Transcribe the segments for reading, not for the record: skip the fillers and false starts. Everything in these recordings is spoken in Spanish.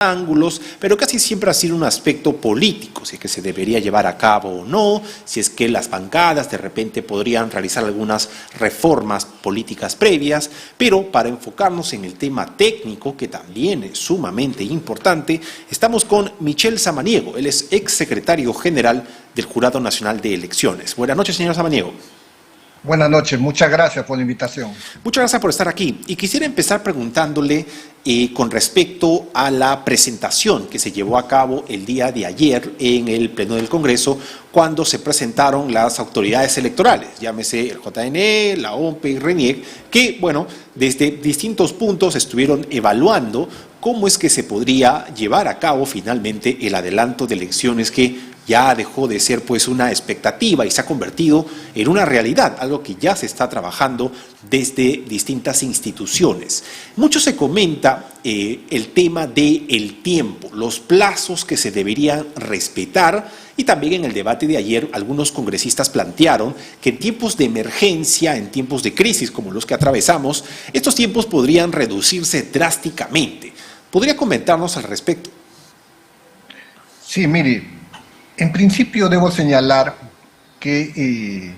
ángulos, pero casi siempre ha sido un aspecto político, si es que se debería llevar a cabo o no, si es que las bancadas de repente podrían realizar algunas reformas políticas previas, pero para enfocarnos en el tema técnico, que también es sumamente importante, estamos con Michel Samaniego, él es exsecretario general del Jurado Nacional de Elecciones. Buenas noches, señor Samaniego. Buenas noches, muchas gracias por la invitación. Muchas gracias por estar aquí. Y quisiera empezar preguntándole con respecto a la presentación que se llevó a cabo el día de ayer en el Pleno del Congreso, cuando se presentaron las autoridades electorales, llámese el JNE, la OMPE y RENIEC, que, bueno, desde distintos puntos estuvieron evaluando cómo es que se podría llevar a cabo finalmente el adelanto de elecciones que ya dejó de ser pues una expectativa y se ha convertido en una realidad, algo que ya se está trabajando desde distintas instituciones. Mucho se comenta el tema del tiempo, los plazos que se deberían respetar, y también en el debate de ayer algunos congresistas plantearon que en tiempos de emergencia, en tiempos de crisis como los que atravesamos, estos tiempos podrían reducirse drásticamente. ¿Podría comentarnos al respecto? Sí, mire, en principio debo señalar que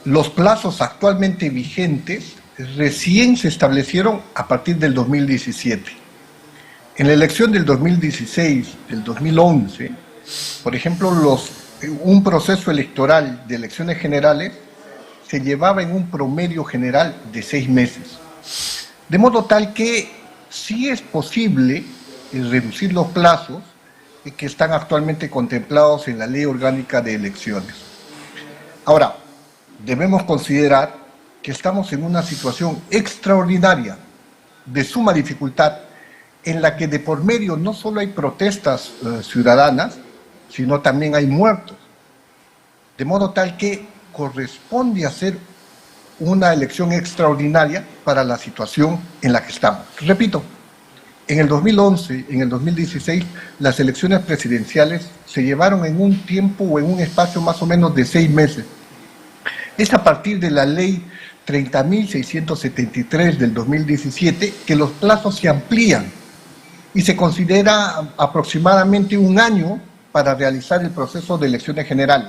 los plazos actualmente vigentes recién se establecieron a partir del 2017. En la elección del 2016, del 2011, por ejemplo, un proceso electoral de elecciones generales se llevaba en un promedio general de 6 meses. De modo tal que sí es posible reducir los plazos que están actualmente contemplados en la Ley Orgánica de Elecciones. Ahora, debemos considerar que estamos en una situación extraordinaria, de suma dificultad, en la que de por medio no solo hay protestas ciudadanas, sino también hay muertos. De modo tal que corresponde hacer una elección extraordinaria para la situación en la que estamos. Repito, en el 2011, en el 2016, las elecciones presidenciales se llevaron en un tiempo o en un espacio más o menos de 6 meses. Es a partir de la ley 30.673 del 2017 que los plazos se amplían y se considera aproximadamente un año para realizar el proceso de elecciones generales.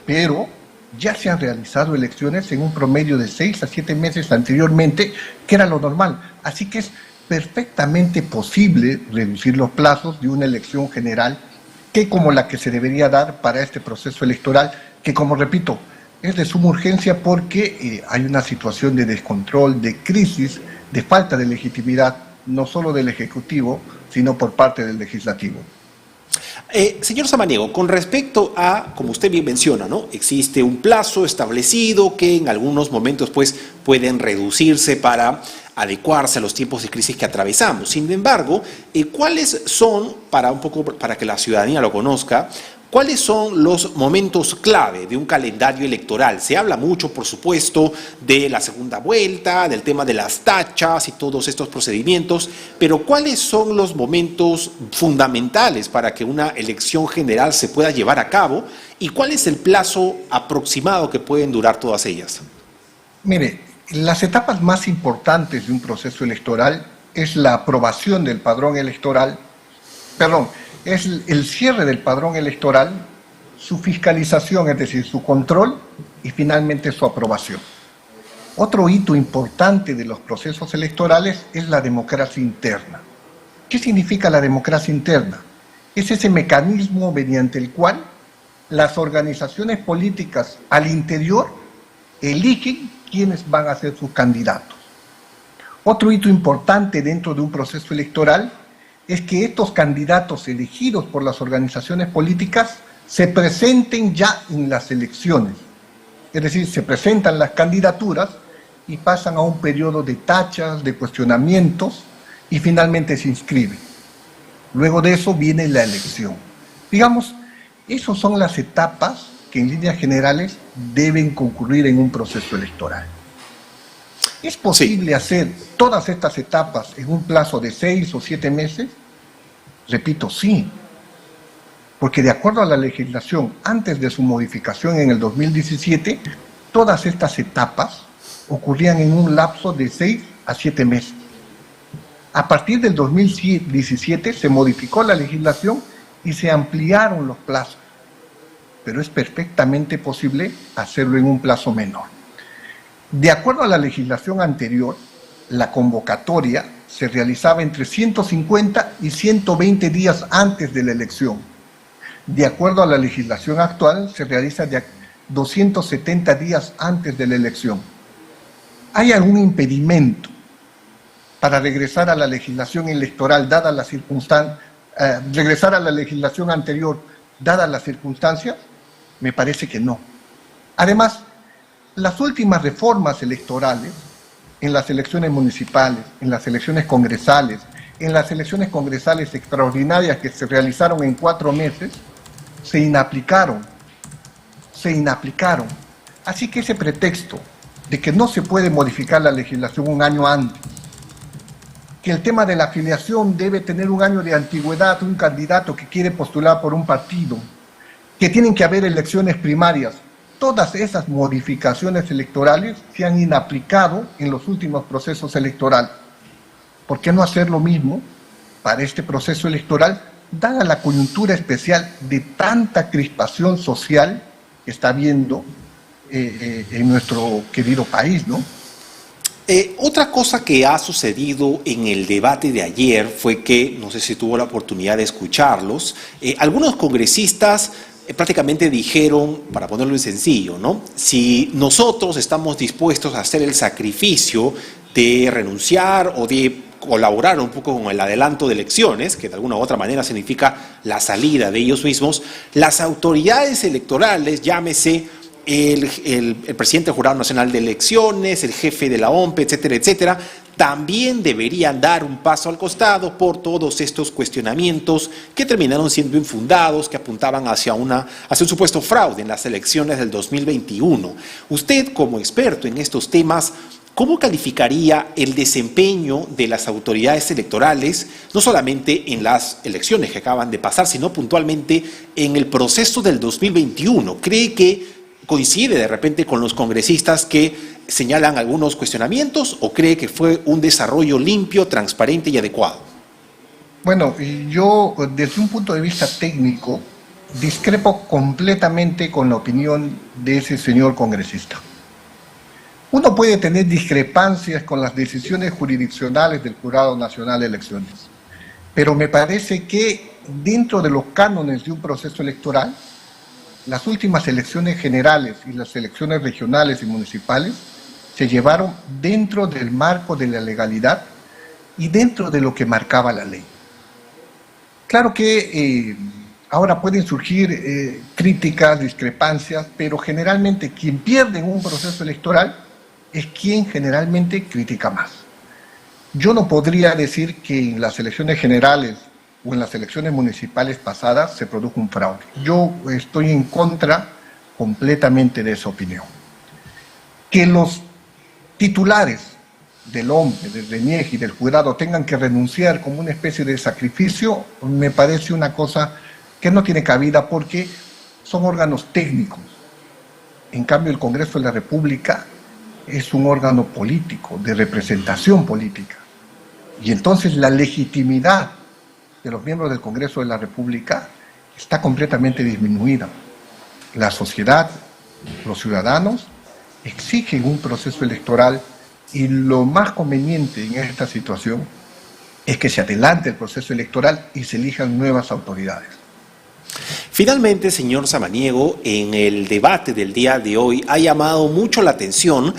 Pero ya se han realizado elecciones en un promedio de 6 a 7 meses anteriormente, que era lo normal. Así que es perfectamente posible reducir los plazos de una elección general que como la que se debería dar para este proceso electoral, que como repito, es de suma urgencia porque hay una situación de descontrol, de crisis, de falta de legitimidad, no solo del Ejecutivo, sino por parte del Legislativo. Señor Samaniego, con respecto a, como usted bien menciona, ¿no? Existe un plazo establecido que en algunos momentos pues, pueden reducirse para adecuarse a los tiempos de crisis que atravesamos. Sin embargo, ¿cuáles son, para que la ciudadanía lo conozca, cuáles son los momentos clave de un calendario electoral? Se habla mucho, por supuesto, de la segunda vuelta, del tema de las tachas y todos estos procedimientos, pero ¿cuáles son los momentos fundamentales para que una elección general se pueda llevar a cabo y cuál es el plazo aproximado que pueden durar todas ellas? Mire, las etapas más importantes de un proceso electoral es la aprobación del padrón electoral, es el cierre del padrón electoral, su fiscalización, es decir, su control y finalmente su aprobación. Otro hito importante de los procesos electorales es la democracia interna. ¿Qué significa la democracia interna? Es ese mecanismo mediante el cual las organizaciones políticas al interior eligen quiénes van a ser sus candidatos. Otro hito importante dentro de un proceso electoral es que estos candidatos elegidos por las organizaciones políticas se presenten ya en las elecciones. Es decir, se presentan las candidaturas y pasan a un periodo de tachas, de cuestionamientos y finalmente se inscriben. Luego de eso viene la elección. Digamos, esas son las etapas que en líneas generales deben concurrir en un proceso electoral. ¿Es posible hacer todas estas etapas en un plazo de 6 o 7 meses? Repito, sí, porque de acuerdo a la legislación, antes de su modificación en el 2017, todas estas etapas ocurrían en un lapso de 6 a 7 meses. A partir del 2017 se modificó la legislación y se ampliaron los plazos, pero es perfectamente posible hacerlo en un plazo menor. De acuerdo a la legislación anterior, la convocatoria se realizaba entre 150 y 120 días antes de la elección. De acuerdo a la legislación actual, se realiza de 270 días antes de la elección. ¿Hay algún impedimento para regresar a la legislación electoral dada la circunstancia, regresar a la legislación anterior dadas las circunstancias? Me parece que no. Además, las últimas reformas electorales, en las elecciones municipales, en las elecciones congresales, en las elecciones congresales extraordinarias que se realizaron en 4 meses, se inaplicaron. Así que ese pretexto de que no se puede modificar la legislación un año antes, que el tema de la afiliación debe tener un año de antigüedad, un candidato que quiere postular por un partido, que tienen que haber elecciones primarias, todas esas modificaciones electorales se han inaplicado en los últimos procesos electorales. ¿Por qué no hacer lo mismo para este proceso electoral, dada la coyuntura especial de tanta crispación social que está habiendo en nuestro querido país, ¿no? Otra cosa que ha sucedido en el debate de ayer fue que, no sé si tuvo la oportunidad de escucharlos, algunos congresistas prácticamente dijeron, para ponerlo en sencillo, ¿no? Si nosotros estamos dispuestos a hacer el sacrificio de renunciar o de colaborar un poco con el adelanto de elecciones, que de alguna u otra manera significa la salida de ellos mismos, las autoridades electorales, llámese el presidente del Jurado Nacional de Elecciones, el jefe de la OMPE, etcétera, etcétera, también deberían dar un paso al costado por todos estos cuestionamientos que terminaron siendo infundados, que apuntaban hacia un supuesto fraude en las elecciones del 2021. Usted, como experto en estos temas, ¿cómo calificaría el desempeño de las autoridades electorales, no solamente en las elecciones que acaban de pasar, sino puntualmente en el proceso del 2021? ¿Cree que coincide de repente con los congresistas que señalan algunos cuestionamientos o cree que fue un desarrollo limpio, transparente y adecuado? Bueno, yo desde un punto de vista técnico discrepo completamente con la opinión de ese señor congresista. Uno puede tener discrepancias con las decisiones jurisdiccionales del Jurado Nacional de Elecciones, pero me parece que dentro de los cánones de un proceso electoral, las últimas elecciones generales y las elecciones regionales y municipales se llevaron dentro del marco de la legalidad y dentro de lo que marcaba la ley. Claro que ahora pueden surgir críticas, discrepancias, pero generalmente quien pierde en un proceso electoral es quien generalmente critica más. Yo no podría decir que en las elecciones generales o en las elecciones municipales pasadas se produjo un fraude. Yo estoy en contra completamente de esa opinión. Que los titulares del OMPE, del RENIEG y del jurado tengan que renunciar como una especie de sacrificio, me parece una cosa que no tiene cabida porque son órganos técnicos. En cambio, el Congreso de la República es un órgano político, de representación política. Y entonces la legitimidad de los miembros del Congreso de la República está completamente disminuida. La sociedad, los ciudadanos, exigen un proceso electoral y lo más conveniente en esta situación es que se adelante el proceso electoral y se elijan nuevas autoridades. Finalmente, señor Samaniego, en el debate del día de hoy ha llamado mucho la atención,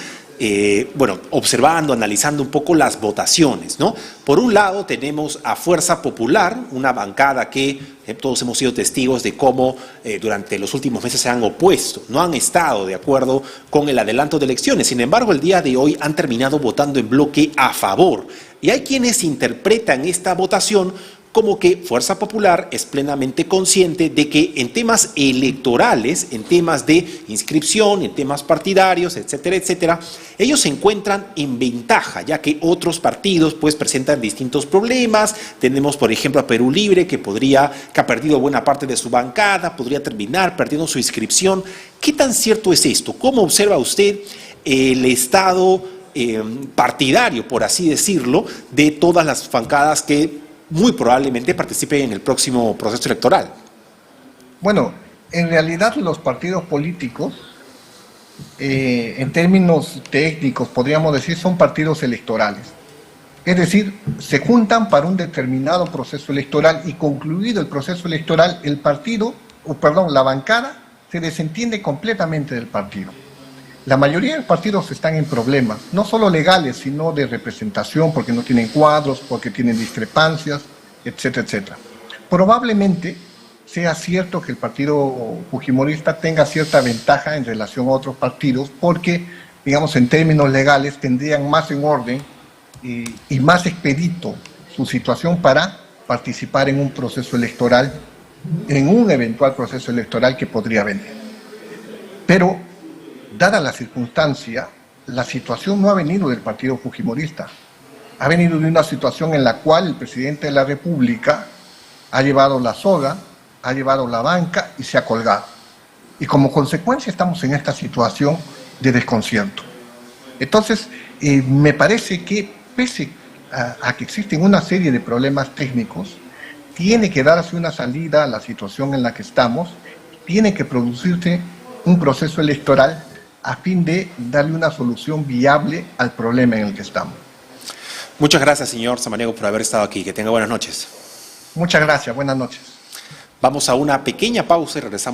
observando, analizando un poco las votaciones, ¿no? Por un lado tenemos a Fuerza Popular, una bancada que todos hemos sido testigos de cómo durante los últimos meses se han opuesto, no han estado de acuerdo con el adelanto de elecciones. Sin embargo, el día de hoy han terminado votando en bloque a favor. Y hay quienes interpretan esta votación como que Fuerza Popular es plenamente consciente de que en temas electorales, en temas de inscripción, en temas partidarios, etcétera, etcétera, ellos se encuentran en ventaja, ya que otros partidos pues presentan distintos problemas. Tenemos, por ejemplo, a Perú Libre, que ha perdido buena parte de su bancada, podría terminar perdiendo su inscripción. ¿Qué tan cierto es esto? ¿Cómo observa usted el estado partidario, por así decirlo, de todas las bancadas que muy probablemente participen en el próximo proceso electoral. Bueno, en realidad los partidos políticos, en términos técnicos, podríamos decir, son partidos electorales. Es decir, se juntan para un determinado proceso electoral y concluido el proceso electoral, la bancada se desentiende completamente del partido. La mayoría de partidos están en problemas, no solo legales, sino de representación, porque no tienen cuadros, porque tienen discrepancias, etcétera, etcétera. Probablemente sea cierto que el partido fujimorista tenga cierta ventaja en relación a otros partidos, porque, digamos, en términos legales tendrían más en orden y más expedito su situación para participar en un proceso electoral, en un eventual proceso electoral que podría venir. Pero, dada la circunstancia, la situación no ha venido del partido fujimorista, ha venido de una situación en la cual el presidente de la República ha llevado la soga, ha llevado la banca y se ha colgado. Y como consecuencia estamos en esta situación de desconcierto. Entonces, me parece que pese a que existen una serie de problemas técnicos, tiene que darse una salida a la situación en la que estamos, tiene que producirse un proceso electoral a fin de darle una solución viable al problema en el que estamos. Muchas gracias, señor Samaniego, por haber estado aquí. Que tenga buenas noches. Muchas gracias. Buenas noches. Vamos a una pequeña pausa y regresamos.